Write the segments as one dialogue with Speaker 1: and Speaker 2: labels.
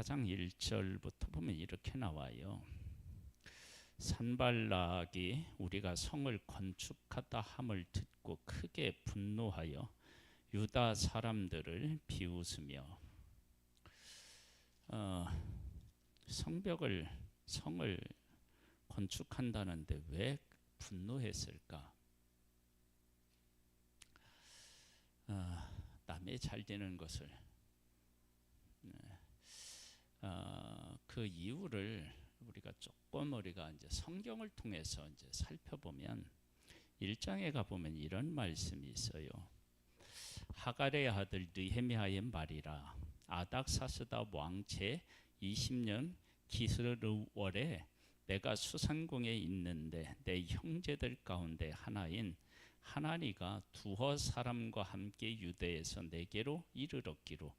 Speaker 1: 4장 1절부터 보면 이렇게 나와요. 산발락이 우리가 성을 건축하다 함을 듣고 크게 분노하여 유다 사람들을 비웃으며 성을 건축한다는데 왜 분노했을까? 남의 잘 되는 것을 그 이유를 우리가 이제 성경을 통해서 이제 살펴보면 1장에 가 보면 이런 말씀이 있어요. 하갈의 아들 느헤미야의 말이라. 아닥사스다 왕제 20년 기스르월에 내가 수산궁에 있는데 내 형제들 가운데 하나인 하나니가 두어 사람과 함께 유대에서 내게로 이르렀기로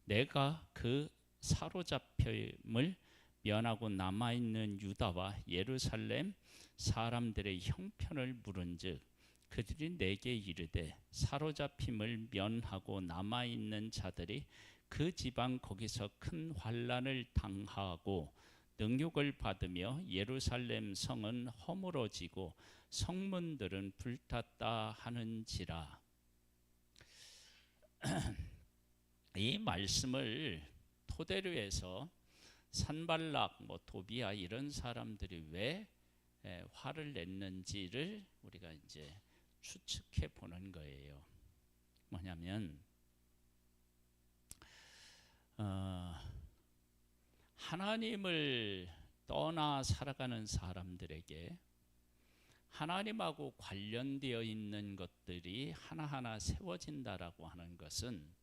Speaker 1: 내가 그 사로잡힘을 면하고 남아있는 유다와 예루살렘 사람들의 형편을 물은즉 그들이 내게 이르되 사로잡힘을 면하고 남아있는 자들이 그 지방 거기서 큰 환난을 당하고 능욕을 받으며 예루살렘 성은 허물어지고 성문들은 불탔다 하는지라. 이 말씀을 토대로 해서 산발락, 도비야 이런 사람들이 왜 화를 냈는지를 우리가 이제 추측해 보는 거예요. 뭐냐면 하나님을 떠나 살아가는 사람들에게 하나님하고 관련되어 있는 것들이 하나하나 세워진다라고 하는 것은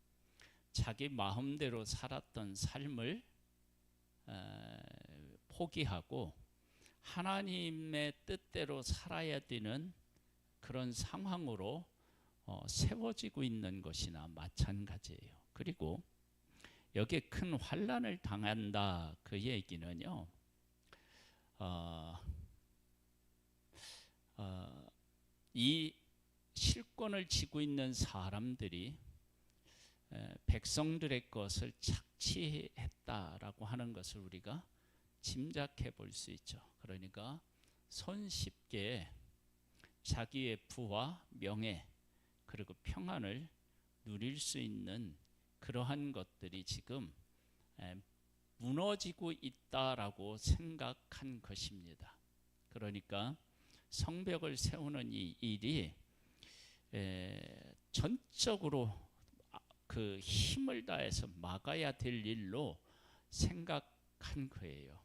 Speaker 1: 자기 마음대로 살았던 삶을 포기하고 하나님의 뜻대로 살아야 되는 그런 상황으로 세워지고 있는 것이나 마찬가지예요. 그리고 여기에 큰 환난을 당한다 그 얘기는요. 이 실권을 쥐고 있는 사람들이 백성들의 것을 착취했다라고 하는 것을 우리가 짐작해 볼 수 있죠. 그러니까 손쉽게 자기의 부와 명예 그리고 평안을 누릴 수 있는 그러한 것들이 지금 무너지고 있다라고 생각한 것입니다. 그러니까 성벽을 세우는 이 일이 전적으로 그 힘을 다해서 막아야 될 일로 생각한 거예요.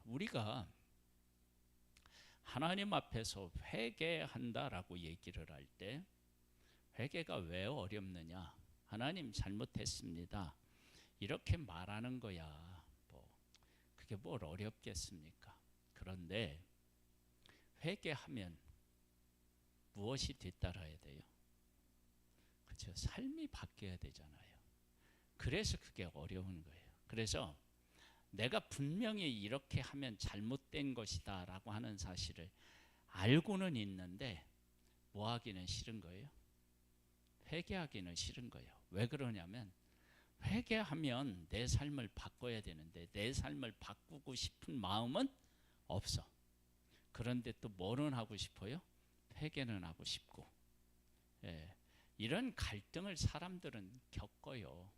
Speaker 1: 우리가 하나님 앞에서 회개한다라고 얘기를 할 때 회개가 왜 어렵느냐? 하나님 잘못했습니다. 이렇게 말하는 거야. 그게 뭘 어렵겠습니까? 그런데 회개하면 무엇이 뒤따라야 돼요? 그렇죠. 삶이 바뀌어야 되잖아요. 그래서 그게 어려운 거예요. 그래서 내가 분명히 이렇게 하면 잘못된 것이다 라고 하는 사실을 알고는 있는데 뭐 하기는 싫은 거예요? 회개하기는 싫은 거예요. 왜 그러냐면 회개하면 내 삶을 바꿔야 되는데 내 삶을 바꾸고 싶은 마음은 없어. 그런데 또 뭐는 하고 싶어요? 회개는 하고 싶고. 이런 갈등을 사람들은 겪어요.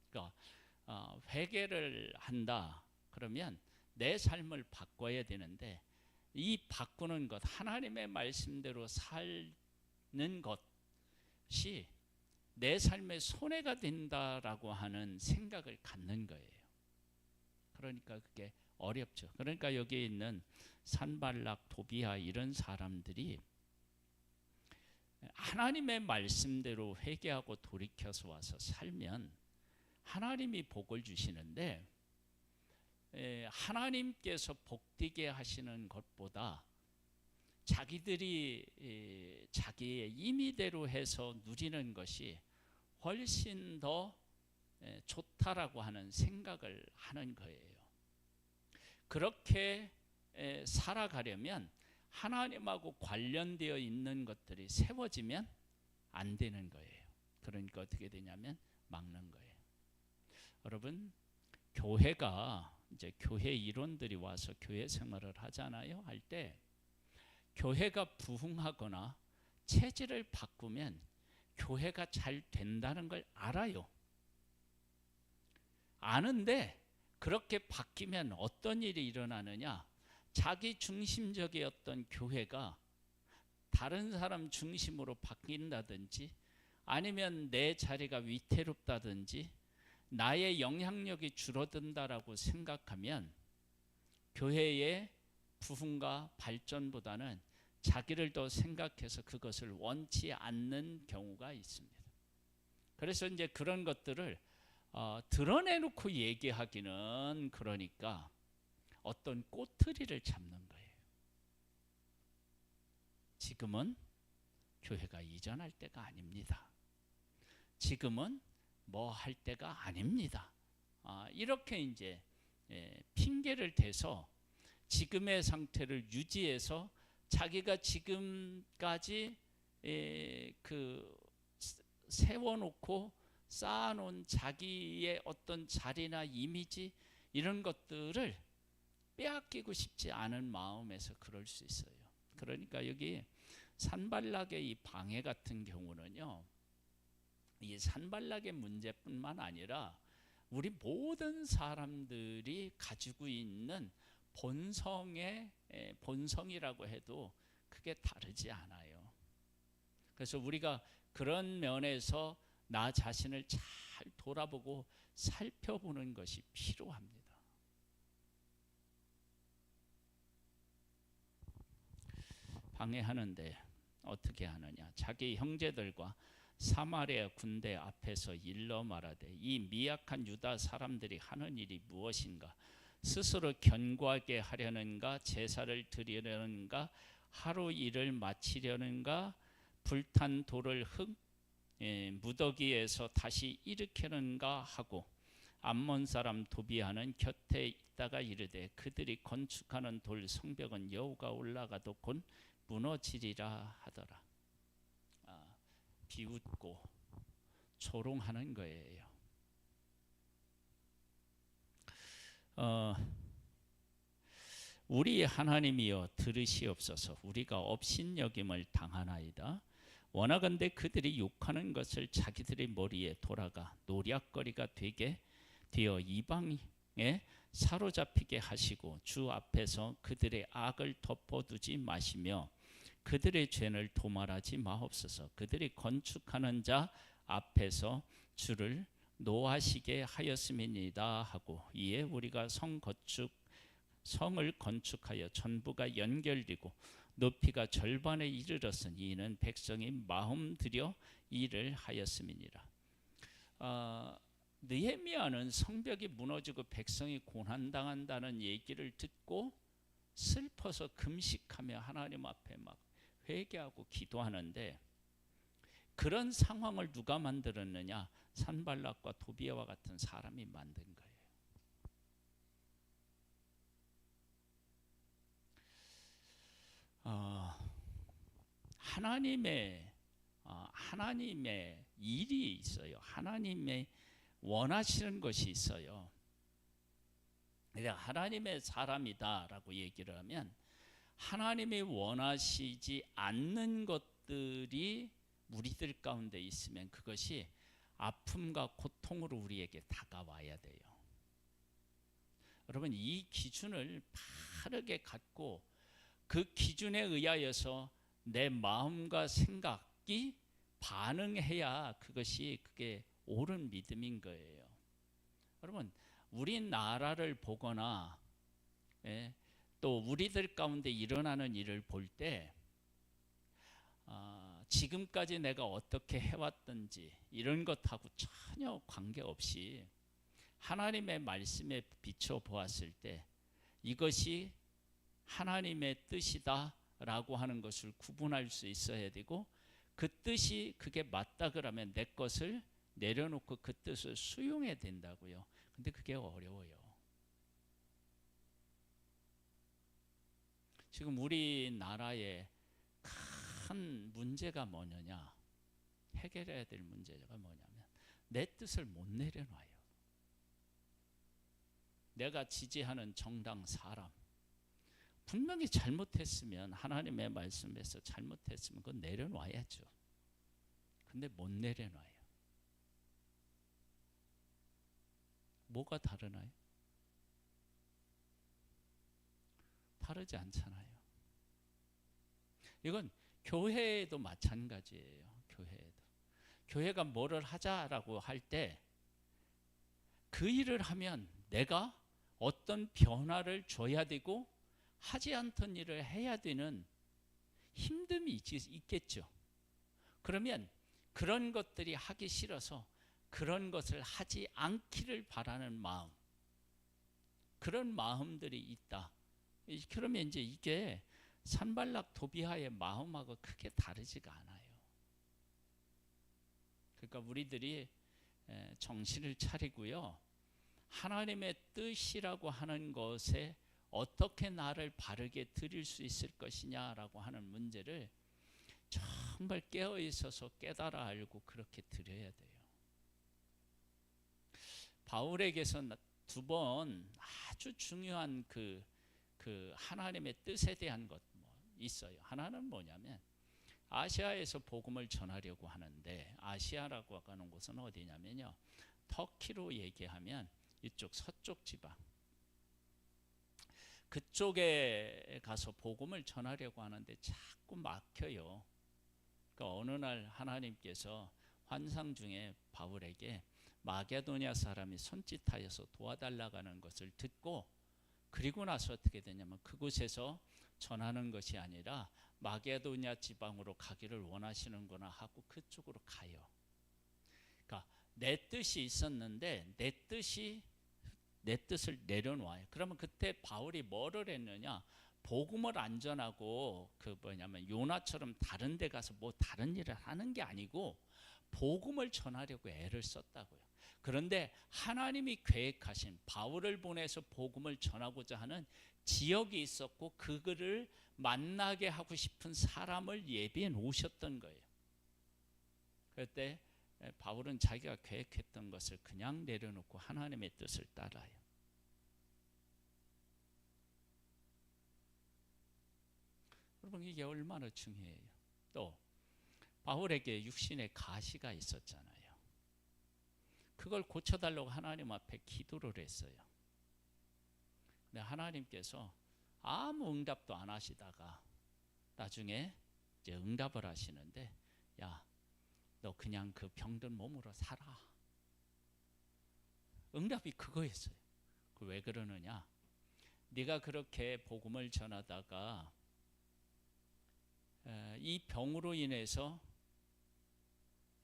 Speaker 1: 그러니까 회개를 한다 그러면 내 삶을 바꿔야 되는데 이 바꾸는 것, 하나님의 말씀대로 사는 것이 내 삶에 손해가 된다라고 하는 생각을 갖는 거예요. 그러니까 그게 어렵죠. 그러니까 여기에 있는 산발락, 도비야 이런 사람들이 하나님의 말씀대로 회개하고 돌이켜서 와서 살면 하나님이 복을 주시는데 하나님께서 복되게 하시는 것보다 자기들이 자기의 임의대로 해서 누리는 것이 훨씬 더 좋다라고 하는 생각을 하는 거예요. 그렇게 살아가려면 하나님하고 관련되어 있는 것들이 세워지면 안 되는 거예요. 그러니까 어떻게 되냐면 막는 거예요. 여러분, 교회가 이제 교회 일원들이 와서 교회 생활을 하잖아요. 할 때 교회가 부흥하거나 체질을 바꾸면 교회가 잘 된다는 걸 알아요. 아는데 그렇게 바뀌면 어떤 일이 일어나느냐? 자기 중심적이었던 교회가 다른 사람 중심으로 바뀐다든지, 아니면 내 자리가 위태롭다든지, 나의 영향력이 줄어든다라고 생각하면 교회의 부흥과 발전보다는 자기를 더 생각해서 그것을 원치 않는 경우가 있습니다. 그래서 이제 그런 것들을 드러내놓고 얘기하기는 그러니까 어떤 꼬투리를 잡는 거예요. 지금은 교회가 이전할 때가 아닙니다. 지금은 뭐 할 때가 아닙니다. 이렇게 이제 핑계를 대서 지금의 상태를 유지해서 자기가 지금까지 세워놓고 쌓아놓은 자기의 어떤 자리나 이미지, 이런 것들을 빼앗기고 싶지 않은 마음에서 그럴 수 있어요. 그러니까 여기 산발락의 이 방해 같은 경우는요, 이 산발락의 문제뿐만 아니라 우리 모든 사람들이 가지고 있는 본성이라고 해도 크게 다르지 않아요. 그래서 우리가 그런 면에서 나 자신을 잘 돌아보고 살펴보는 것이 필요합니다. 방해하는데 어떻게 하느냐? 자기 형제들과 사마리아 군대 앞에서 일러 말하되, 이 미약한 유다 사람들이 하는 일이 무엇인가? 스스로 견고하게 하려는가? 제사를 드리려는가? 하루 일을 마치려는가? 불탄 돌을 무더기에서 다시 일으키는가 하고, 암몬 사람 도비아는 곁에 있다가 이르되, 그들이 건축하는 돌 성벽은 여호가 올라가도 곧 무너지리라 하더라. 비웃고 조롱하는 거예요. 우리 하나님이여 들으시옵소서. 우리가 업신여김을 당하나이다. 원하건대 그들이 욕하는 것을 자기들의 머리에 돌아가 노략거리가 되게 되어 이방에 사로잡히게 하시고, 주 앞에서 그들의 악을 덮어두지 마시며 그들의 죄를 도말하지 마옵소서. 그들이 건축하는 자 앞에서 주를 노하시게 하였음이니이다 하고, 이에 우리가 성을 건축하여 전부가 연결되고 높이가 절반에 이르렀으니 이는 백성이 마음 들여 일을 하였음이니라. 느헤미야는 성벽이 무너지고 백성이 고난당한다는 얘기를 듣고 슬퍼서 금식하며 하나님 앞에 막 회개하고 기도하는데, 그런 상황을 누가 만들었느냐? 산발락과 도비아와 같은 사람이 만든 거예요. 하나님의 일이 있어요. 하나님의 원하시는 것이 있어요. 내가 하나님의 사람이다라고 얘기를 하면, 하나님이 원하시지 않는 것들이 우리들 가운데 있으면 그것이 아픔과 고통으로 우리에게 다가와야 돼요. 여러분, 이 기준을 바르게 갖고 그 기준에 의하여서 내 마음과 생각이 반응해야 그게 옳은 믿음인 거예요. 여러분, 우리나라를 보거나 또 우리들 가운데 일어나는 일을 볼 때 지금까지 내가 어떻게 해왔든지 이런 것하고 전혀 관계없이 하나님의 말씀에 비춰 보았을 때 이것이 하나님의 뜻이다 라고 하는 것을 구분할 수 있어야 되고, 그 뜻이 그게 맞다 그러면 내 것을 내려놓고 그 뜻을 수용해야 된다고요. 근데 그게 어려워요. 지금 우리나라의 큰 문제가 뭐냐냐, 해결해야 될 문제가 뭐냐면 내 뜻을 못 내려놔요. 내가 지지하는 정당 사람 분명히 잘못했으면 하나님의 말씀에서 잘못했으면 그건 내려놔야죠. 근데 못 내려놔요. 뭐가 다르나요? 다르지 않잖아요. 이건 교회에도 마찬가지예요. 교회에도. 교회가 뭐를 하자라고 할 때 그 일을 하면 내가 어떤 변화를 줘야 되고 하지 않던 일을 해야 되는 힘듦이 있겠죠. 그러면 그런 것들이 하기 싫어서 그런 것을 하지 않기를 바라는 마음, 그런 마음들이 있다. 그러면 이제 이게 산발락 도비아의 마음하고 크게 다르지가 않아요. 그러니까 우리들이 정신을 차리고요. 하나님의 뜻이라고 하는 것에 어떻게 나를 바르게 드릴 수 있을 것이냐라고 하는 문제를 정말 깨어 있어서 깨달아 알고 그렇게 드려야 돼요. 바울에게서 두 번 아주 중요한 그 하나님의 뜻에 대한 것 있어요. 하나는 뭐냐면 아시아에서 복음을 전하려고 하는데, 아시아라고 하는 곳은 어디냐면요, 터키로 얘기하면 이쪽 서쪽 지방, 그쪽에 가서 복음을 전하려고 하는데 자꾸 막혀요. 그러니까 어느 날 하나님께서 환상 중에 바울에게 마게도냐 사람이 손짓하여서 도와달라고 하는 것을 듣고, 그리고 나서 어떻게 되냐면 그곳에서 전하는 것이 아니라 마게도냐 지방으로 가기를 원하시는구나 하고 그쪽으로 가요. 그러니까 내 뜻이 있었는데 내 뜻을 내려놓아요. 그러면 그때 바울이 뭐를 했느냐? 복음을 안 전하고 요나처럼 다른 데 가서 뭐 다른 일을 하는 게 아니고 복음을 전하려고 애를 썼다고요. 그런데 하나님이 계획하신 바울을 보내서 복음을 전하고자 하는 지역이 있었고 그들을 만나게 하고 싶은 사람을 예비해 놓으셨던 거예요. 그때 바울은 자기가 계획했던 것을 그냥 내려놓고 하나님의 뜻을 따라요. 여러분, 이게 얼마나 중요해요. 또 바울에게 육신의 가시가 있었잖아요. 그걸 고쳐달라고 하나님 앞에 기도를 했어요. 근데 하나님께서 아무 응답도 안 하시다가 나중에 이제 응답을 하시는데, 야, 너 그냥 그 병든 몸으로 살아. 응답이 그거였어요. 왜 그러느냐? 네가 그렇게 복음을 전하다가 이 병으로 인해서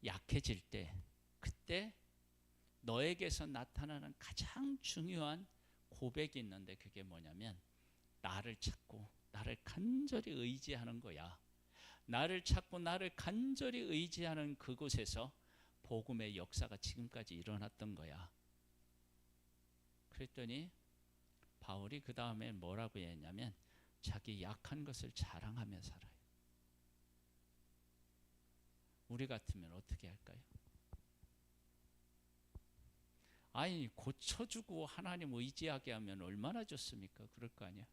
Speaker 1: 약해질 때, 그때 너에게서 나타나는 가장 중요한 고백이 있는데, 그게 뭐냐면 나를 찾고 나를 간절히 의지하는 거야. 나를 찾고 나를 간절히 의지하는 그곳에서 복음의 역사가 지금까지 일어났던 거야. 그랬더니 바울이 그 다음에 뭐라고 했냐면 자기 약한 것을 자랑하며 살아요. 우리 같으면 어떻게 할까요? 아니, 고쳐주고 하나님 의지하게 하면 얼마나 좋습니까? 그럴 거 아니야.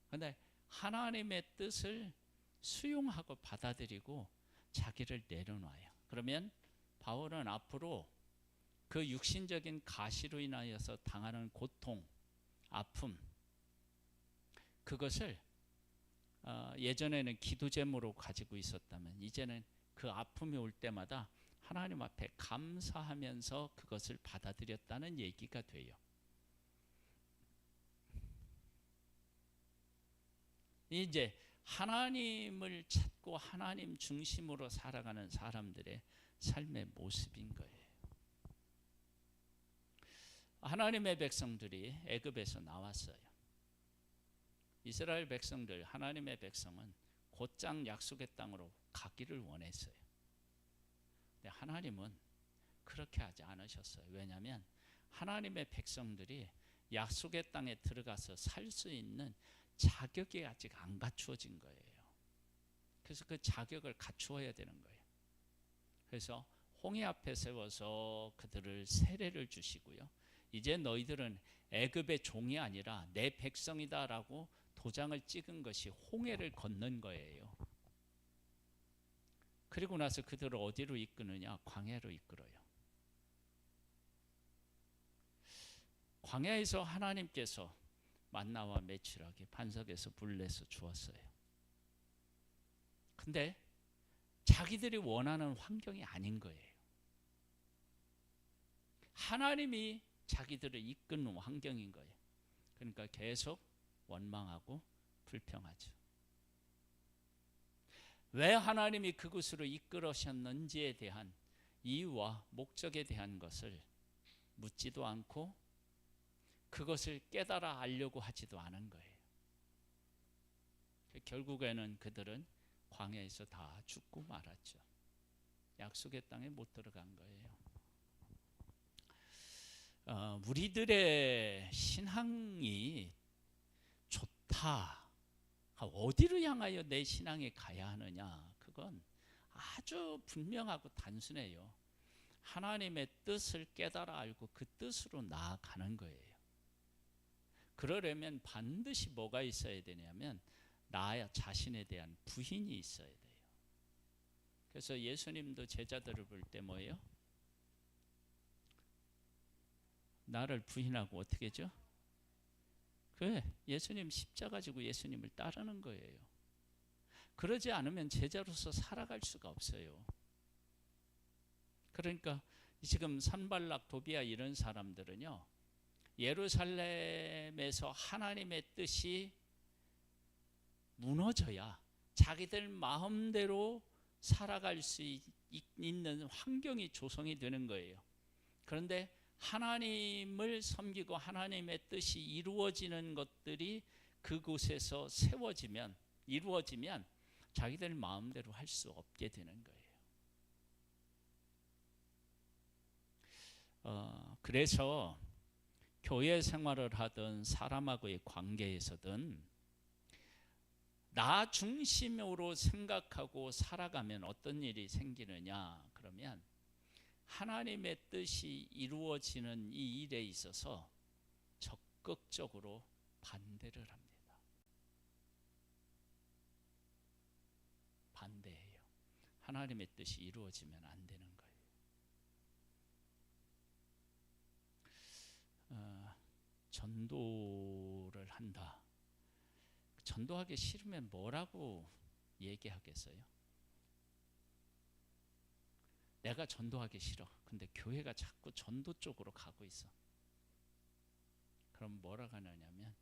Speaker 1: 그런데 하나님의 뜻을 수용하고 받아들이고 자기를 내려놔요. 그러면 바울은 앞으로 그 육신적인 가시로 인하여서 당하는 고통, 아픔, 그것을 예전에는 기도 제목으로 가지고 있었다면 이제는 그 아픔이 올 때마다 하나님 앞에 감사하면서 그것을 받아들였다는 얘기가 돼요. 이제 하나님을 찾고 하나님 중심으로 살아가는 사람들의 삶의 모습인 거예요. 하나님의 백성들이 애굽에서 나왔어요. 이스라엘 백성들, 하나님의 백성은 곧장 약속의 땅으로 가기를 원했어요. 근데 하나님은 그렇게 하지 않으셨어요. 왜냐하면 하나님의 백성들이 약속의 땅에 들어가서 살 수 있는 자격이 아직 안 갖추어진 거예요. 그래서 그 자격을 갖추어야 되는 거예요. 그래서 홍해 앞에 세워서 그들을 세례를 주시고요, 이제 너희들은 애굽의 종이 아니라 내 백성이다라고 도장을 찍은 것이 홍해를 건넌 거예요. 그리고 나서 그들을 어디로 이끄느냐? 광야로 이끌어요. 광야에서 하나님께서 만나와 메추라기 반석에서 불 내서 주었어요. 근데 자기들이 원하는 환경이 아닌 거예요. 하나님이 자기들을 이끄는 환경인 거예요. 그러니까 계속 원망하고 불평하죠. 왜 하나님이 그곳으로 이끌으셨는지에 대한 이유와 목적에 대한 것을 묻지도 않고 그것을 깨달아 알려고 하지도 않은 거예요. 결국에는 그들은 광야에서 다 죽고 말았죠. 약속의 땅에 못 들어간 거예요. 우리들의 신앙이 좋다. 어디로 향하여 내 신앙이 가야 하느냐? 그건 아주 분명하고 단순해요. 하나님의 뜻을 깨달아 알고 그 뜻으로 나아가는 거예요. 그러려면 반드시 뭐가 있어야 되냐면 나 자신에 대한 부인이 있어야 돼요. 그래서 예수님도 제자들을 볼 때 뭐예요? 나를 부인하고 어떻게 하죠? 그래, 예수님 십자가 지고 예수님을 따르는 거예요. 그러지 않으면 제자로서 살아갈 수가 없어요. 그러니까 지금 산발락, 도비아 이런 사람들은요, 예루살렘에서 하나님의 뜻이 무너져야 자기들 마음대로 살아갈 수 있는 환경이 조성이 되는 거예요. 그런데 하나님을 섬기고 하나님의 뜻이 이루어지는 것들이 그곳에서 이루어지면 자기들 마음대로 할 수 없게 되는 거예요. 그래서 교회 생활을 하든 사람하고의 관계에서든 나 중심으로 생각하고 살아가면 어떤 일이 생기느냐? 그러면 하나님의 뜻이 이루어지는 이 일에 있어서 적극적으로 반대를 합니다. 반대해요. 하나님의 뜻이 이루어지면 안 되는 거예요. 전도를 한다. 전도하기 싫으면 뭐라고 얘기하겠어요? 내가 전도하기 싫어. 근데 교회가 자꾸 전도 쪽으로 가고 있어. 그럼 뭐라고 하느냐면,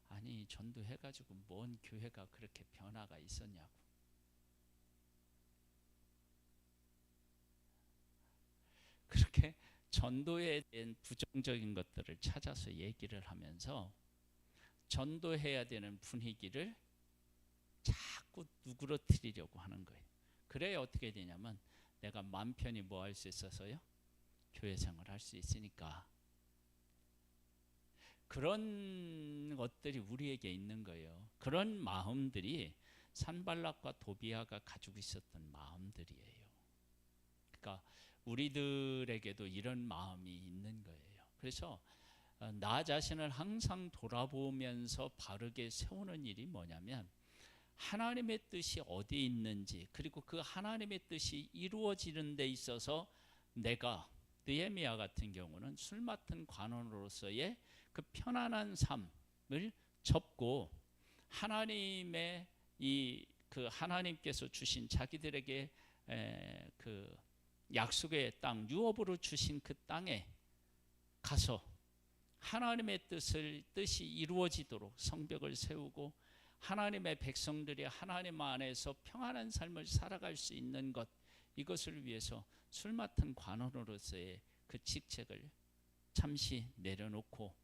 Speaker 1: 아니 전도해가지고 뭔 교회가 그렇게 변화가 있었냐고. 그렇게 전도에 대한 부정적인 것들을 찾아서 얘기를 하면서 전도해야 되는 분위기를 자꾸 누그러뜨리려고 하는 거예요. 그래야 어떻게 되냐면 내가 마음 편히 뭐 할 수 있어서요? 교회 생활 할 수 있으니까. 그런 것들이 우리에게 있는 거예요. 그런 마음들이 산발락과 도비아가 가지고 있었던 마음들이에요. 그러니까 우리들에게도 이런 마음이 있는 거예요. 그래서 나 자신을 항상 돌아보면서 바르게 세우는 일이 뭐냐면 하나님의 뜻이 어디에 있는지, 그리고 그 하나님의 뜻이 이루어지는 데 있어서 내가 느헤미야 같은 경우는 술 맡은 관원으로서의 그 편안한 삶을 접고 하나님의 그 하나님께서 주신 자기들에게 그 약속의 땅, 유업으로 주신 그 땅에 가서 하나님의 뜻이 이루어지도록 성벽을 세우고 하나님의 백성들이 하나님 안에서 평안한 삶을 살아갈 수 있는 것, 이것을 위해서 술 맡은 관원으로서의 그 직책을 잠시 내려놓고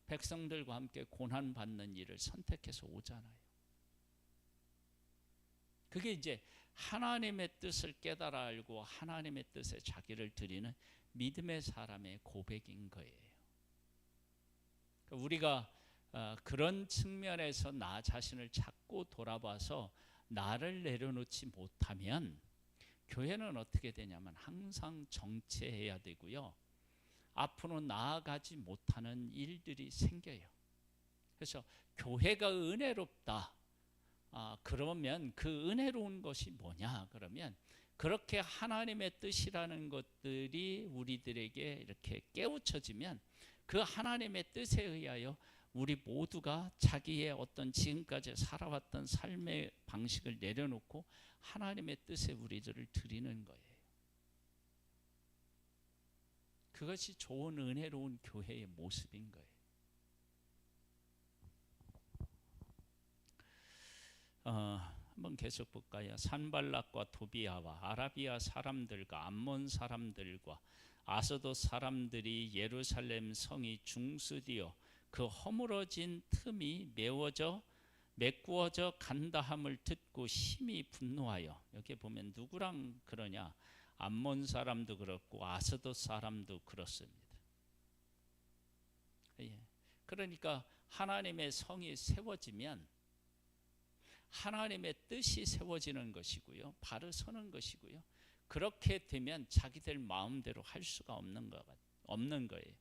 Speaker 1: 백성들과 함께 고난받는 일을 선택해서 오잖아요. 그게 이제 하나님의 뜻을 깨달아 알고 하나님의 뜻에 자기를 드리는 믿음의 사람의 고백인 거예요. 우리가 그런 측면에서 나 자신을 자꾸 돌아봐서 나를 내려놓지 못하면 교회는 어떻게 되냐면 항상 정체해야 되고요. 앞으로 나아가지 못하는 일들이 생겨요. 그래서 교회가 은혜롭다. 그러면 그 은혜로운 것이 뭐냐? 그러면 그렇게 하나님의 뜻이라는 것들이 우리들에게 이렇게 깨우쳐지면 그 하나님의 뜻에 의하여 우리 모두가 자기의 어떤 지금까지 살아왔던 삶의 방식을 내려놓고 하나님의 뜻에 우리들을 드리는 거예요. 그것이 좋은 은혜로운 교회의 모습인 거예요. 한번 계속 볼까요? 산발락과 도비아와 아라비아 사람들과 암몬 사람들과 아스돗 사람들이 예루살렘 성이 중수되어 그 허물어진 틈이 메꾸어져 간다함을 듣고 심히 분노하여, 여기 보면 누구랑 그러냐? 암몬 사람도 그렇고 아스돗 사람도 그렇습니다. 그러니까 하나님의 성이 세워지면 하나님의 뜻이 세워지는 것이고요, 바로 서는 것이고요. 그렇게 되면 자기들 마음대로 할 수가 없는 거예요.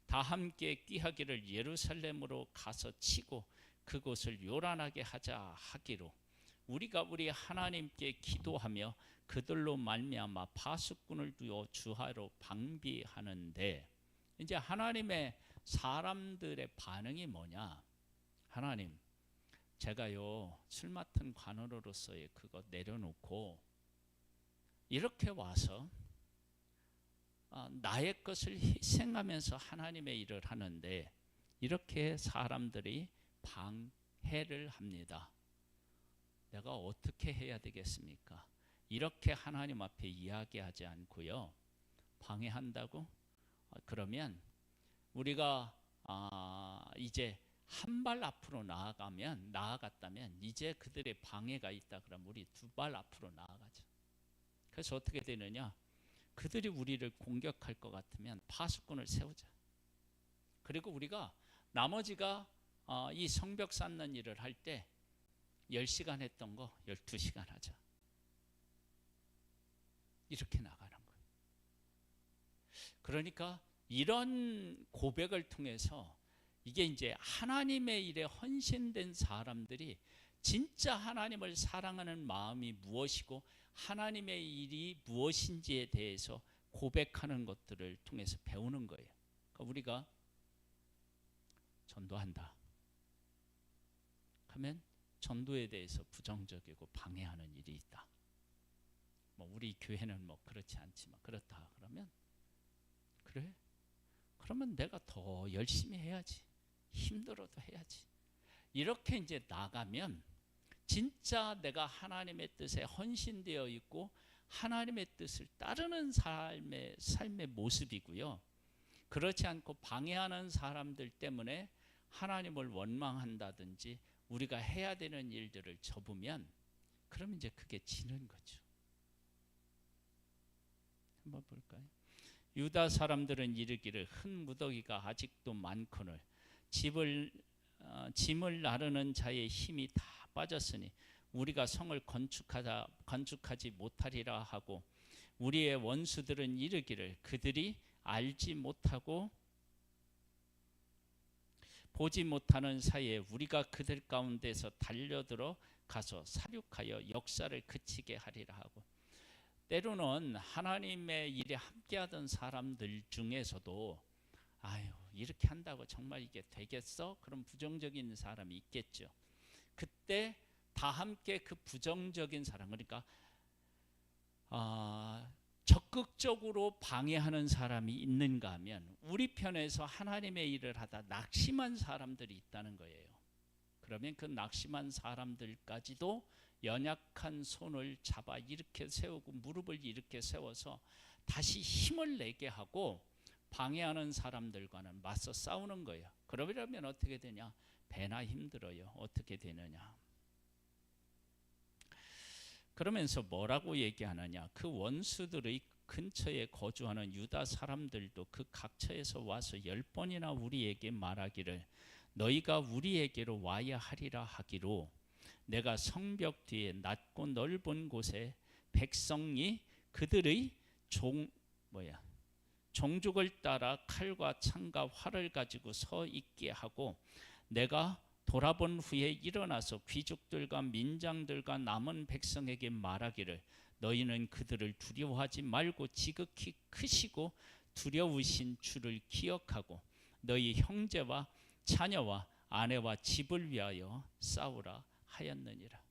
Speaker 1: 다 함께 꾀하기를 예루살렘으로 가서 치고 그곳을 요란하게 하자 하기로, 우리가 우리 하나님께 기도하며 그들로 말미암아 파수꾼을 두어 주하로 방비하는데, 이제 하나님의 사람들의 반응이 뭐냐? 하나님, 제가요 술 맡은 관원으로서의 그거 내려놓고 이렇게 와서 나의 것을 희생하면서 하나님의 일을 하는데 이렇게 사람들이 방해를 합니다. 내가 어떻게 해야 되겠습니까? 이렇게 하나님 앞에 이야기하지 않고요, 방해한다고? 그러면 우리가 이제 한 발 앞으로 나아갔다면 이제 그들의 방해가 있다 그러면 우리 두 발 앞으로 나아가죠. 그래서 어떻게 되느냐? 그들이 우리를 공격할 것 같으면 파수꾼을 세우자. 그리고 우리가 나머지가 이 성벽 쌓는 일을 할 때 10시간 했던 거 12시간 하자. 이렇게 나가는 거예요. 그러니까 이런 고백을 통해서 이게 이제 하나님의 일에 헌신된 사람들이 진짜 하나님을 사랑하는 마음이 무엇이고 하나님의 일이 무엇인지에 대해서 고백하는 것들을 통해서 배우는 거예요. 그러니까 우리가 전도한다 하면 전도에 대해서 부정적이고 방해하는 일이 있다. 우리 교회는 그렇지 않지만 그렇다 그러면, 그래? 그러면 내가 더 열심히 해야지. 힘들어도 해야지. 이렇게 이제 나가면 진짜 내가 하나님의 뜻에 헌신되어 있고 하나님의 뜻을 따르는 삶의 모습이고요. 그렇지 않고 방해하는 사람들 때문에 하나님을 원망한다든지 우리가 해야 되는 일들을 접으면 그럼 이제 그게 지는 거죠. 한번 볼까요? 유다 사람들은 이르기를 큰 무더기가 아직도 많거늘 짐을 나르는 자의 힘이 다 빠졌으니 우리가 성을 건축하지 못하리라 하고, 우리의 원수들은 이르기를 그들이 알지 못하고 보지 못하는 사이에 우리가 그들 가운데서 달려들어 가서 사륙하여 역사를 그치게 하리라 하고, 때로는 하나님의 일에 함께하던 사람들 중에서도 이렇게 한다고 정말 이게 되겠어? 그런 부정적인 사람이 있겠죠. 그때 다 함께 그 부정적인 사람, 그러니까 적극적으로 방해하는 사람이 있는가 하면 우리 편에서 하나님의 일을 하다 낙심한 사람들이 있다는 거예요. 그러면 그 낙심한 사람들까지도 연약한 손을 잡아 이렇게 세우고 무릎을 이렇게 세워서 다시 힘을 내게 하고 방해하는 사람들과는 맞서 싸우는 거예요. 그러려면 어떻게 되냐? 배나 힘들어요. 어떻게 되느냐? 그러면서 뭐라고 얘기하느냐? 그 원수들의 근처에 거주하는 유다 사람들도 그 각처에서 와서 10번이나 우리에게 말하기를 너희가 우리에게로 와야 하리라 하기로, 내가 성벽 뒤에 낮고 넓은 곳에 백성이 그들의 종족을 따라 칼과 창과 활을 가지고 서 있게 하고 내가 돌아본 후에 일어나서 귀족들과 민장들과 남은 백성에게 말하기를 너희는 그들을 두려워하지 말고 지극히 크시고 두려우신 주를 기억하고 너희 형제와 자녀와 아내와 집을 위하여 싸우라 하였느니라.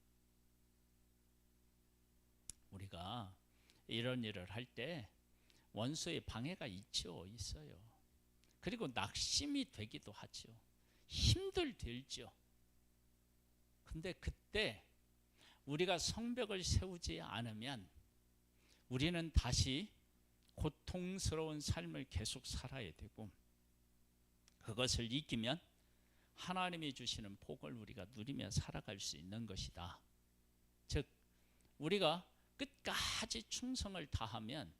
Speaker 1: 우리가 이런 일을 할 때 원수의 방해가 있어요. 그리고 낙심이 되기도 하죠. 힘들죠. 근데 그때 우리가 성벽을 세우지 않으면 우리는 다시 고통스러운 삶을 계속 살아야 되고, 그것을 이기면 하나님이 주시는 복을 우리가 누리며 살아갈 수 있는 것이다. 즉 우리가 끝까지 충성을 다하면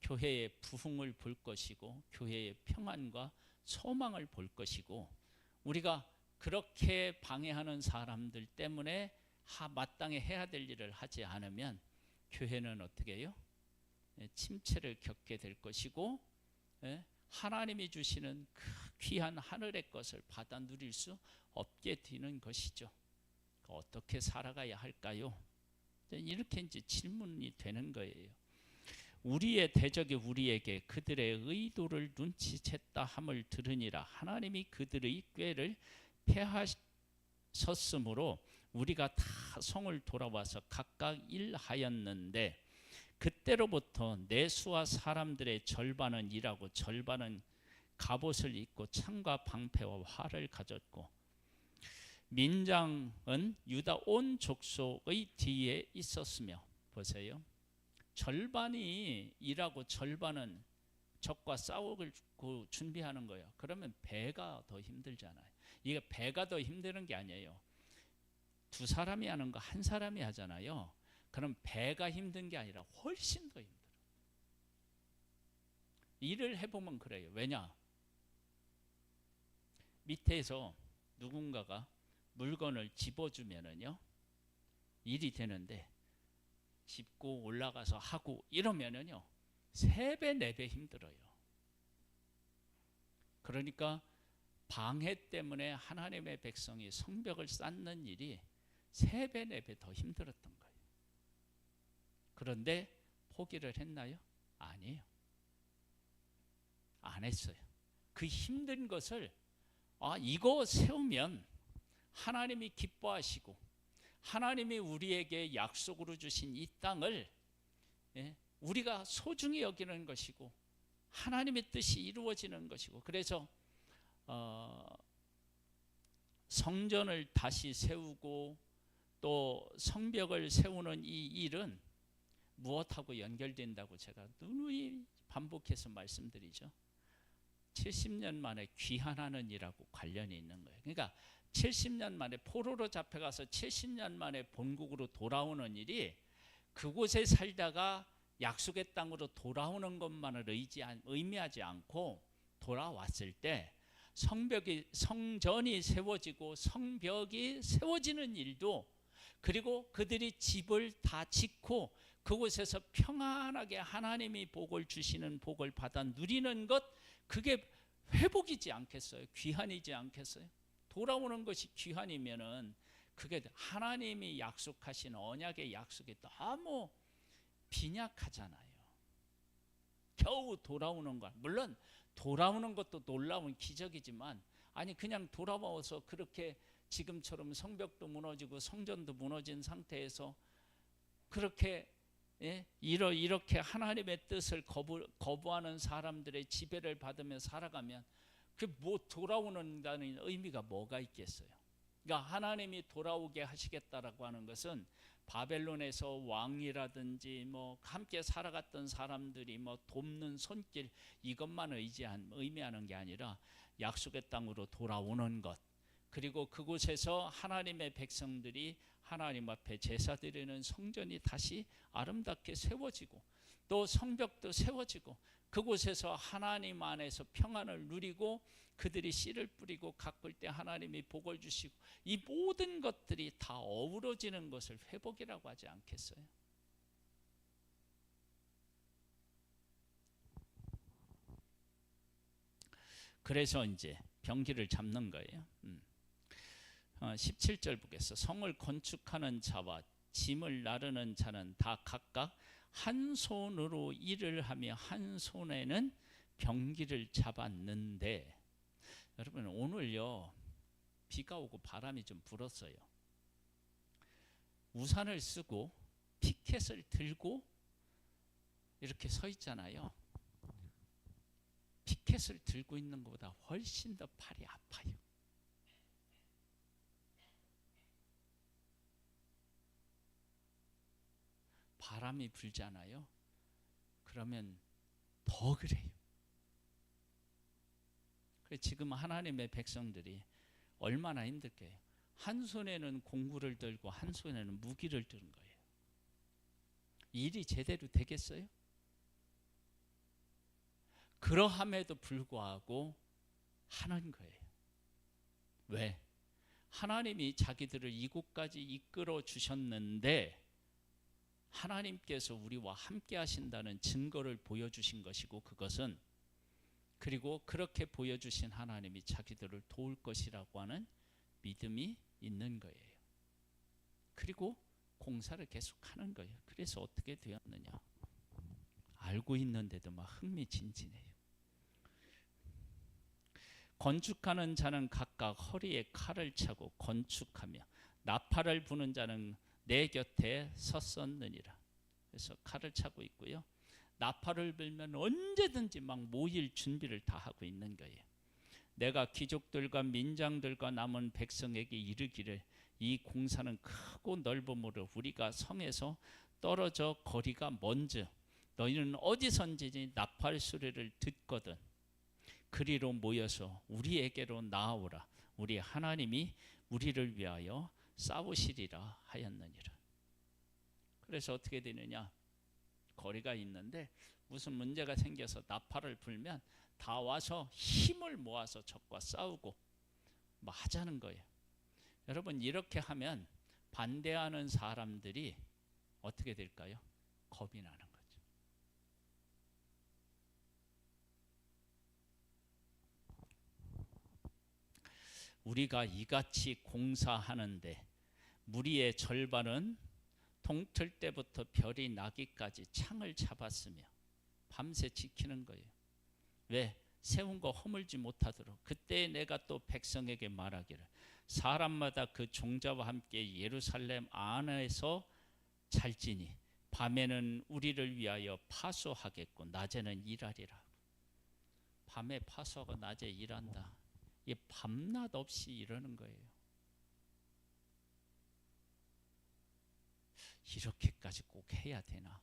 Speaker 1: 교회의 부흥을 볼 것이고 교회의 평안과 소망을 볼 것이고, 우리가 그렇게 방해하는 사람들 때문에 마땅히 해야 될 일을 하지 않으면 교회는 어떻게 해요? 침체를 겪게 될 것이고 하나님이 주시는 그 귀한 하늘의 것을 받아 누릴 수 없게 되는 것이죠. 어떻게 살아가야 할까요? 이렇게 이제 질문이 되는 거예요. 우리의 대적이 우리에게 그들의 의도를 눈치챘다 함을 들으니라. 하나님이 그들의 꾀를 패하셨으므로 우리가 다 성을 돌아와서 각각 일하였는데 그때로부터 내수와 사람들의 절반은 일하고 절반은 갑옷을 입고 창과 방패와 활을 가졌고 민장은 유다 온 족속의 뒤에 있었으며, 보세요. 절반이 일하고 절반은 적과 싸우고 준비하는 거예요. 그러면 배가 더 힘들잖아요. 이게 배가 더 힘드는 게 아니에요. 두 사람이 하는 거 한 사람이 하잖아요. 그럼 배가 힘든 게 아니라 훨씬 더 힘들어요. 일을 해보면 그래요. 왜냐? 밑에서 누군가가 물건을 집어주면은요 일이 되는데, 짚고 올라가서 하고 이러면은요 3배 4배 힘들어요. 그러니까 방해 때문에 하나님의 백성이 성벽을 쌓는 일이 3배 4배 더 힘들었던 거예요. 그런데 포기를 했나요? 아니에요. 안 했어요. 그 힘든 것을 이거 세우면 하나님이 기뻐하시고 하나님이 우리에게 약속으로 주신 이 땅을 우리가 소중히 여기는 것이고 하나님의 뜻이 이루어지는 것이고, 그래서 성전을 다시 세우고 또 성벽을 세우는 이 일은 무엇하고 연결된다고 제가 누누이 반복해서 말씀드리죠. 70년 만에 귀환하는 일하고 관련이 있는 거예요. 그러니까 70년 만에 포로로 잡혀가서 70년 만에 본국으로 돌아오는 일이 그곳에 살다가 약속의 땅으로 돌아오는 것만을 의미하지 않고, 돌아왔을 때 성전이 세워지고 성벽이 세워지는 일도, 그리고 그들이 집을 다 짓고 그곳에서 평안하게 하나님이 복을 주시는 복을 받아 누리는 것, 그게 회복이지 않겠어요? 귀환이지 않겠어요? 돌아오는 것이 귀환이면은 그게 하나님이 약속하신 언약의 약속이 너무 빈약하잖아요. 겨우 돌아오는 것, 물론 돌아오는 것도 놀라운 기적이지만, 아니 그냥 돌아와서 그렇게 지금처럼 성벽도 무너지고 성전도 무너진 상태에서 그렇게 이렇게 하나님의 뜻을 거부하는 사람들의 지배를 받으며 살아가면 그 뭐 돌아오는다는 의미가 뭐가 있겠어요? 그러니까 하나님이 돌아오게 하시겠다라고 하는 것은 바벨론에서 왕이라든지 뭐 함께 살아갔던 사람들이 뭐 돕는 손길 이것만 의미하는 게 아니라 약속의 땅으로 돌아오는 것, 그리고 그곳에서 하나님의 백성들이 하나님 앞에 제사 드리는 성전이 다시 아름답게 세워지고 또 성벽도 세워지고 그곳에서 하나님 안에서 평안을 누리고 그들이 씨를 뿌리고 가꿀 때 하나님이 복을 주시고, 이 모든 것들이 다 어우러지는 것을 회복이라고 하지 않겠어요? 그래서 이제 병기를 잡는 거예요. 17절 보겠어. 성을 건축하는 자와 짐을 나르는 자는 다 각각 한 손으로 일을 하며 한 손에는 병기를 잡았는데, 여러분 오늘요 비가 오고 바람이 좀 불었어요. 우산을 쓰고 피켓을 들고 이렇게 서 있잖아요. 피켓을 들고 있는 것보다 훨씬 더 팔이 아파요. 바람이 불잖아요. 그러면 더 그래요. 지금 하나님의 백성들이 얼마나 힘들게요. 한 손에는 공구를 들고 한 손에는 무기를 드는 거예요. 일이 제대로 되겠어요? 그러함에도 불구하고 하는 거예요. 왜? 하나님이 자기들을 이곳까지 이끌어 주셨는데 하나님께서 우리와 함께 하신다는 증거를 보여주신 것이고, 그것은 그리고 그렇게 보여주신 하나님이 자기들을 도울 것이라고 하는 믿음이 있는 거예요. 그리고 공사를 계속하는 거예요. 그래서 어떻게 되었느냐, 알고 있는데도 막 흥미진진해요. 건축하는 자는 각각 허리에 칼을 차고 건축하며 나팔을 부는 자는 내 곁에 섰었느니라. 그래서 칼을 차고 있고요. 나팔을 불면 언제든지 막 모일 준비를 다 하고 있는 거예요. 내가 귀족들과 민장들과 남은 백성에게 이르기를 이 공사는 크고 넓음으로 우리가 성에서 떨어져 거리가 먼저 너희는 어디선지 나팔 소리를 듣거든 그리로 모여서 우리에게로 나아오라. 우리 하나님이 우리를 위하여 싸우시리라 하였느니라. 그래서 어떻게 되느냐, 거리가 있는데 무슨 문제가 생겨서 나팔을 불면 다 와서 힘을 모아서 적과 싸우고 뭐 하자는 거예요. 여러분 이렇게 하면 반대하는 사람들이 어떻게 될까요? 겁이 나는 거죠. 우리가 이같이 공사하는데 무리의 절반은 동틀 때부터 별이 나기까지 창을 잡았으며 밤새 지키는 거예요. 왜? 세운 거 허물지 못하도록. 그때 내가 또 백성에게 말하기를 사람마다 그 종자와 함께 예루살렘 안에서 잘지니 밤에는 우리를 위하여 파수하겠고 낮에는 일하리라. 밤에 파수하고 낮에 일한다. 이게 밤낮 없이 이러는 거예요. 이렇게까지 꼭 해야 되나?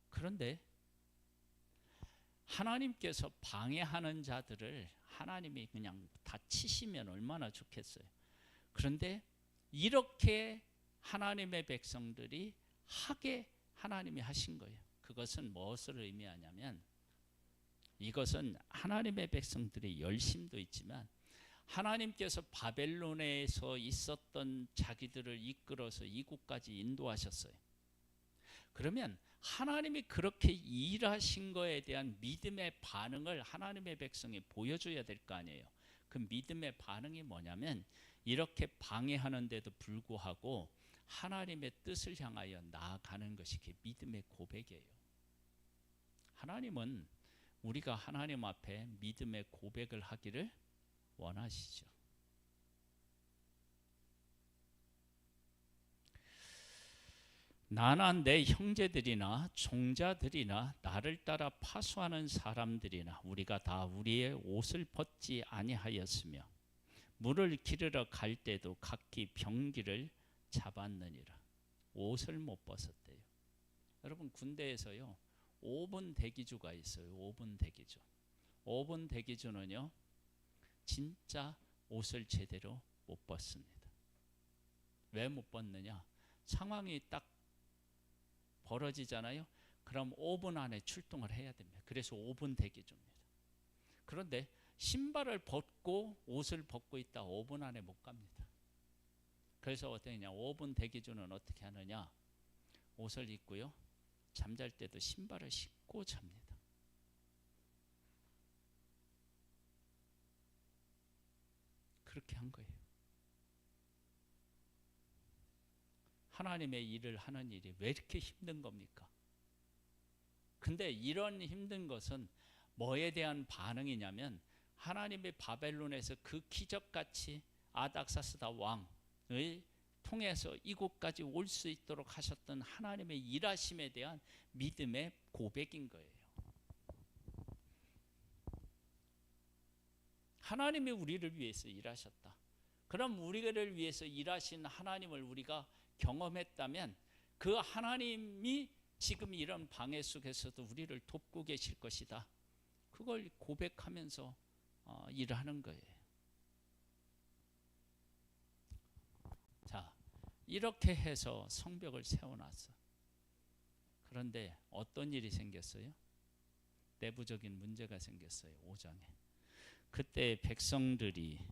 Speaker 1: 그런데 하나님께서 방해하는 자들을 하나님이 그냥 다 치시면 얼마나 좋겠어요. 그런데 이렇게 하나님의 백성들이 하게 하나님이 하신 거예요. 그것은 무엇을 의미하냐면, 이것은 하나님의 백성들의 열심도 있지만 하나님께서 바벨론에서 있었던 자기들을 이끌어서 이곳까지 인도하셨어요. 그러면 하나님이 그렇게 일하신 거에 대한 믿음의 반응을 하나님의 백성이 보여줘야 될 거 아니에요. 그 믿음의 반응이 뭐냐면 이렇게 방해하는데도 불구하고 하나님의 뜻을 향하여 나아가는 것이 그 믿음의 고백이에요. 하나님은 우리가 하나님 앞에 믿음의 고백을 하기를 원하시죠. 나나 내 형제들이나 종자들이나 나를 따라 파수하는 사람들이나 우리가 다 우리의 옷을 벗지 아니하였으며 물을 기르러 갈 때도 각기 병기를 잡았느니라. 옷을 못 벗었대요. 여러분 군대에서요 5분 대기주가 있어요. 5분 대기주. 5분 대기주는요 진짜 옷을 제대로 못 벗습니다. 왜 못 벗느냐? 상황이 딱 벌어지잖아요. 그럼 5분 안에 출동을 해야 됩니다. 그래서 5분 대기주입니다. 그런데 신발을 벗고 옷을 벗고 있다 5분 안에 못 갑니다. 그래서 어떻게 하냐? 5분 대기주는 어떻게 하느냐? 옷을 입고요. 잠잘 때도 신발을 신고 잡니다. 그렇게 한 거예요. 하나님의 일을 하는 일이 왜 이렇게 힘든 겁니까? 근데 이런 힘든 것은 뭐에 대한 반응이냐면 하나님의 바벨론에서 그 기적같이 아닥사스다 왕을 통해서 이곳까지 올 수 있도록 하셨던 하나님의 일하심에 대한 믿음의 고백인 거예요. 하나님이 우리를 위해서 일하셨다. 그럼 우리를 위해서 일하신 하나님을 우리가 경험했다면 그 하나님이 지금 이런 방해 속에서도 우리를 돕고 계실 것이다. 그걸 고백하면서 일하는 거예요. 자, 이렇게 해서 성벽을 세워놨어. 그런데 어떤 일이 생겼어요? 내부적인 문제가 생겼어요. 5장에. 그때 백성들이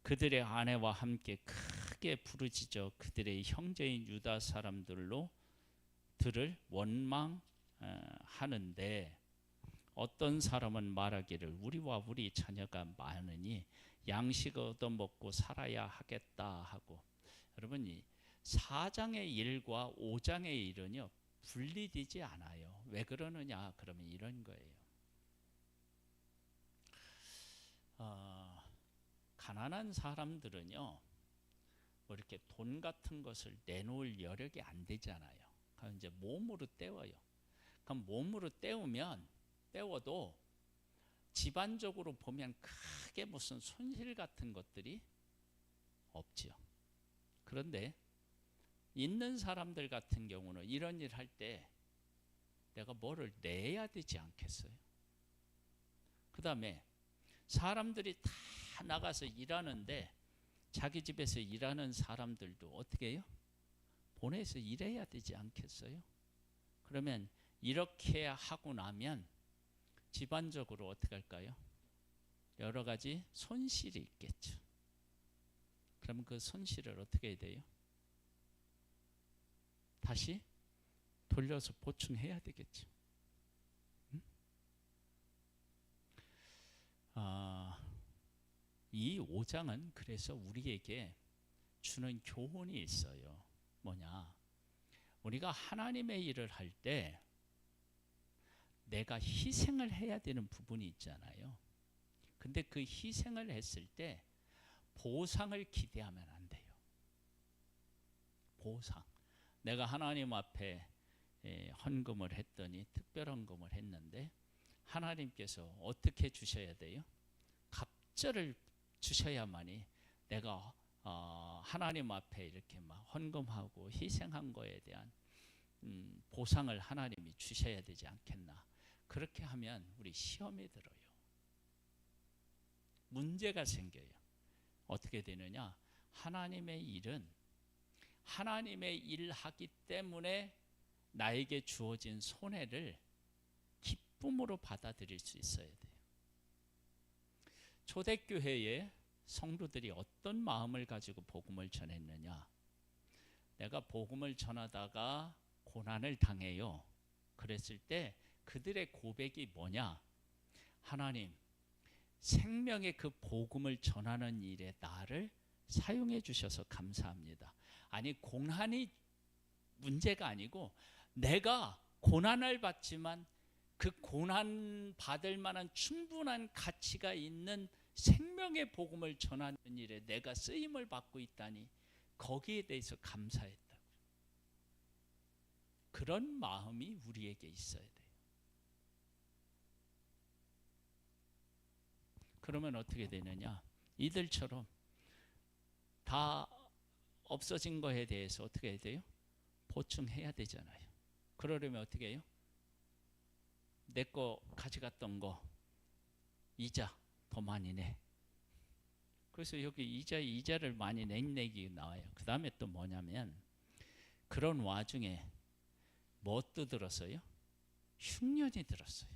Speaker 1: 그들의 아내와 함께 크게 부르짖어 그들의 형제인 유다 사람들로 들을 원망하는데 어떤 사람은 말하기를 우리와 우리 자녀가 많으니 양식 얻어먹고 살아야 하겠다 하고. 여러분, 이 4장의 일과 5장의 일은요 분리되지 않아요. 왜 그러느냐? 그러면 이런 거예요. 가난한 사람들은요 뭐 이렇게 돈 같은 것을 내놓을 여력이 안 되잖아요. 그럼 이제 몸으로 때워요. 그럼 몸으로 때워도 집안적으로 보면 크게 무슨 손실 같은 것들이 없죠. 그런데 있는 사람들 같은 경우는 이런 일 할 때 내가 뭐를 내야 되지 않겠어요? 그 다음에 사람들이 다 나가서 일하는데 자기 집에서 일하는 사람들도 어떻게 해요? 보내서 일해야 되지 않겠어요? 그러면 이렇게 하고 나면 집안적으로 어떻게 할까요? 여러 가지 손실이 있겠죠. 그러면 그 손실을 어떻게 해야 돼요? 다시 돌려서 보충해야 되겠죠. 이 5장은 그래서 우리에게 주는 교훈이 있어요. 뭐냐? 우리가 하나님의 일을 할 때 내가 희생을 해야 되는 부분이 있잖아요. 근데 그 희생을 했을 때 보상을 기대하면 안 돼요. 보상. 내가 하나님 앞에 헌금을 했더니 특별헌금을 했는데 하나님께서 어떻게 주셔야 돼요? 갑절을 주셔야만이 내가 하나님 앞에 이렇게 막 헌금하고 희생한 거에 대한 보상을 하나님이 주셔야 되지 않겠나. 그렇게 하면 우리 시험에 들어요. 문제가 생겨요. 어떻게 되느냐? 하나님의 일은 하나님의 일하기 때문에 나에게 주어진 손해를 기쁨으로 받아들일 수 있어야 돼요. 초대교회의 성도들이 어떤 마음을 가지고 복음을 전했느냐? 내가 복음을 전하다가 고난을 당해요. 그랬을 때 그들의 고백이 뭐냐? 하나님, 생명의 그 복음을 전하는 일에 나를 사용해 주셔서 감사합니다. 아니, 고난이 문제가 아니고 내가 고난을 받지만 그 고난 받을 만한 충분한 가치가 있는 생명의 복음을 전하는 일에 내가 쓰임을 받고 있다니 거기에 대해서 감사했다. 그런 마음이 우리에게 있어야 돼요. 그러면 어떻게 되느냐? 이들처럼 다 없어진 거에 대해서 어떻게 해야 돼요? 보충해야 되잖아요. 그러려면 어떻게 해요? 내 거 가져갔던 거 이자 더 많이 내. 그래서 여기 이자를 많이 내기 나와요. 그 다음에 또 뭐냐면 그런 와중에 뭐 또 들었어요? 흉년이 들었어요.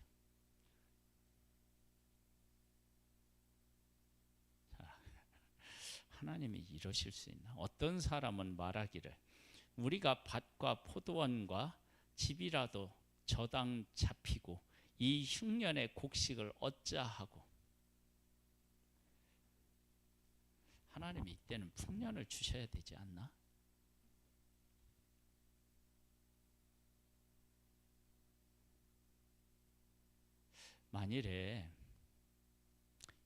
Speaker 1: 자, 하나님이 이러실 수 있나? 어떤 사람은 말하기를 우리가 밭과 포도원과 집이라도 저당 잡히고 이 흉년의 곡식을 얻자 하고. 하나님이 이때는 풍년을 주셔야 되지 않나? 만일에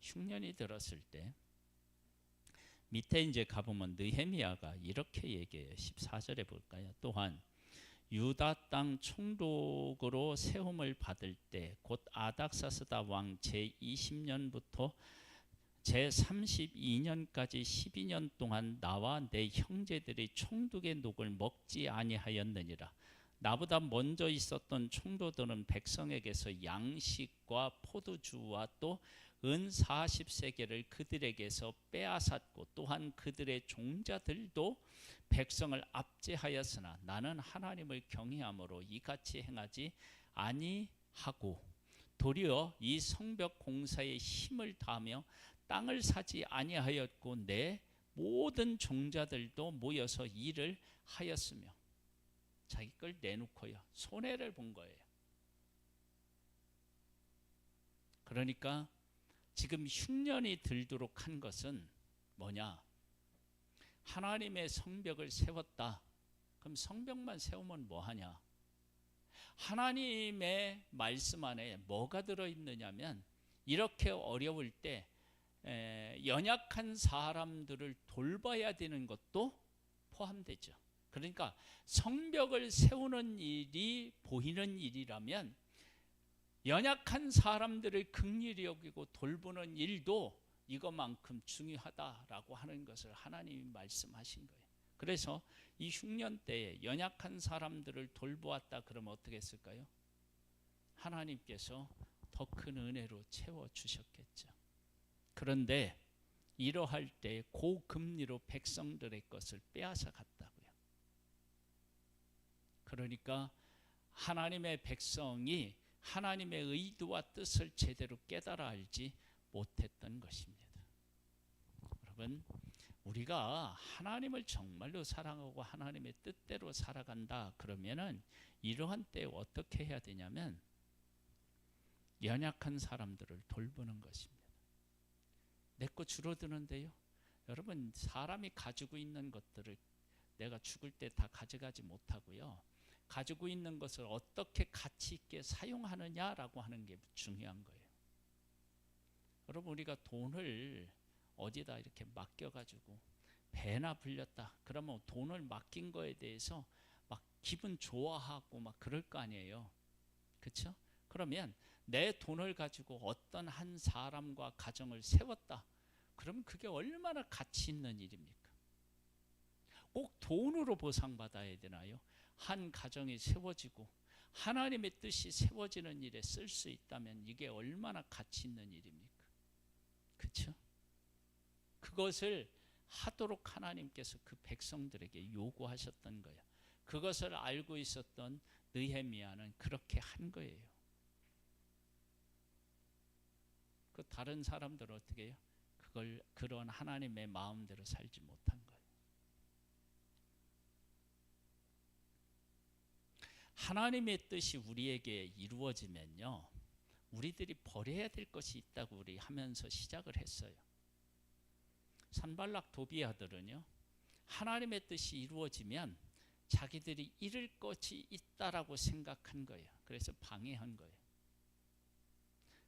Speaker 1: 흉년이 들었을 때 밑에 이제 가보면 느헤미야가 이렇게 얘기해요. 14절에 볼까요? 또한 유다 땅 총독으로 세움을 받을 때 곧 아닥사스다 왕 제20년부터 제32년까지 12년 동안 나와 내 형제들이 총독의 녹을 먹지 아니하였느니라. 나보다 먼저 있었던 총독들은 백성에게서 양식과 포도주와 또 은 40세겔을 그들에게서 빼앗았고 또한 그들의 종자들도 백성을 압제하였으나 나는 하나님을 경외함으로 이같이 행하지 아니하고 도리어 이 성벽 공사에 힘을 다하며 땅을 사지 아니하였고 내 모든 종자들도 모여서 일을 하였으며 자기 걸 내놓고요 손해를 본 거예요. 그러니까 지금 흉년이 들도록 한 것은 뭐냐? 하나님의 성벽을 세웠다. 그럼 성벽만 세우면 뭐하냐? 하나님의 말씀 안에 뭐가 들어있느냐면 이렇게 어려울 때 연약한 사람들을 돌봐야 되는 것도 포함되죠. 그러니까 성벽을 세우는 일이 보이는 일이라면 연약한 사람들을 긍휼히 여기고 돌보는 일도 이것만큼 중요하다라고 하는 것을 하나님이 말씀하신 거예요. 그래서 이 흉년 때에 연약한 사람들을 돌보았다 그러면 어떻게 했을까요? 하나님께서 더 큰 은혜로 채워주셨겠죠. 그런데 이러할 때 고금리로 백성들의 것을 빼앗아 갔다고요. 그러니까 하나님의 백성이 하나님의 의도와 뜻을 제대로 깨달아 알지 못했던 것입니다. 여러분, 우리가 하나님을 정말로 사랑하고 하나님의 뜻대로 살아간다 그러면은 이러한 때에 어떻게 해야 되냐면 연약한 사람들을 돌보는 것입니다. 내 거 줄어드는데요. 여러분, 사람이 가지고 있는 것들을 내가 죽을 때 다 가져가지 못하고요. 가지고 있는 것을 어떻게 가치 있게 사용하느냐라고 하는 게 중요한 거예요. 여러분, 우리가 돈을 어디다 이렇게 맡겨가지고 배나 불렸다 그러면 돈을 맡긴 거에 대해서 막 기분 좋아하고 막 그럴 거 아니에요. 그렇죠? 그러면 내 돈을 가지고 어떤 한 사람과 가정을 세웠다 그러면 그게 얼마나 가치 있는 일입니까? 꼭 돈으로 보상받아야 되나요? 한 가정이 세워지고 하나님의 뜻이 세워지는 일에 쓸 수 있다면 이게 얼마나 가치 있는 일입니까? 그렇죠? 그것을 하도록 하나님께서 그 백성들에게 요구하셨던 거예요. 그것을 알고 있었던 느헤미야는 그렇게 한 거예요. 그 다른 사람들은 어떻게 해요? 그런 하나님의 마음대로 살지 못한 거예요. 하나님의 뜻이 우리에게 이루어지면요, 우리들이 버려야 될 것이 있다고 우리 하면서 시작을 했어요. 산발락 도비아들은요, 하나님의 뜻이 이루어지면 자기들이 잃을 것이 있다라고 생각한 거예요. 그래서 방해한 거예요.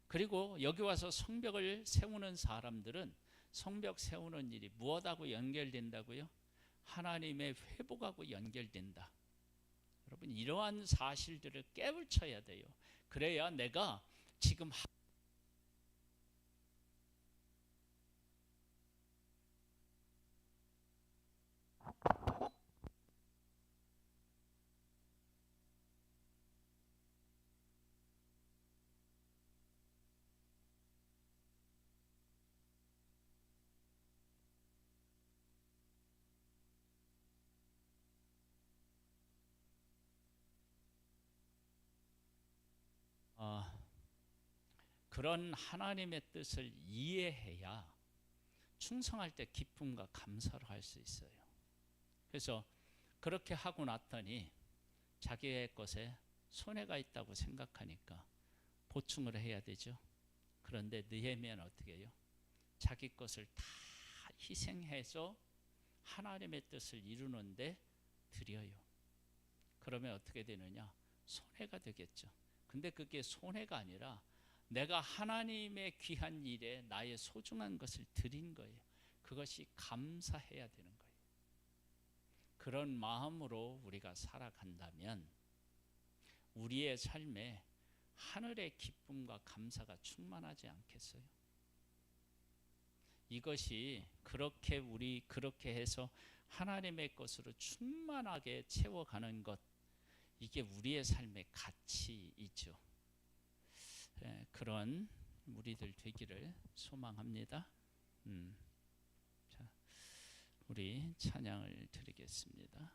Speaker 1: 그리고 여기 와서 성벽을 세우는 사람들은 성벽 세우는 일이 무엇하고 연결된다고요? 하나님의 회복하고 연결된다. 여러분, 이러한 사실들을 깨우쳐야 돼요. 그래야 내가 지금 그런 하나님의 뜻을 이해해야 충성할 때 기쁨과 감사를 할 수 있어요. 그래서 그렇게 하고 났더니 자기의 것에 손해가 있다고 생각하니까 보충을 해야 되죠. 그런데 느헤미야는 어떻게 해요? 자기 것을 다 희생해서 하나님의 뜻을 이루는데 드려요. 그러면 어떻게 되느냐? 손해가 되겠죠. 근데 그게 손해가 아니라 내가 하나님의 귀한 일에 나의 소중한 것을 드린 거예요. 그것이 감사해야 되는 거예요. 그런 마음으로 우리가 살아간다면 우리의 삶에 하늘의 기쁨과 감사가 충만하지 않겠어요? 이것이 그렇게 해서 하나님의 것으로 충만하게 채워가는 것, 이게 우리의 삶의 가치이죠. 그런 우리들 되기를 소망합니다. 자, 우리 찬양을 드리겠습니다.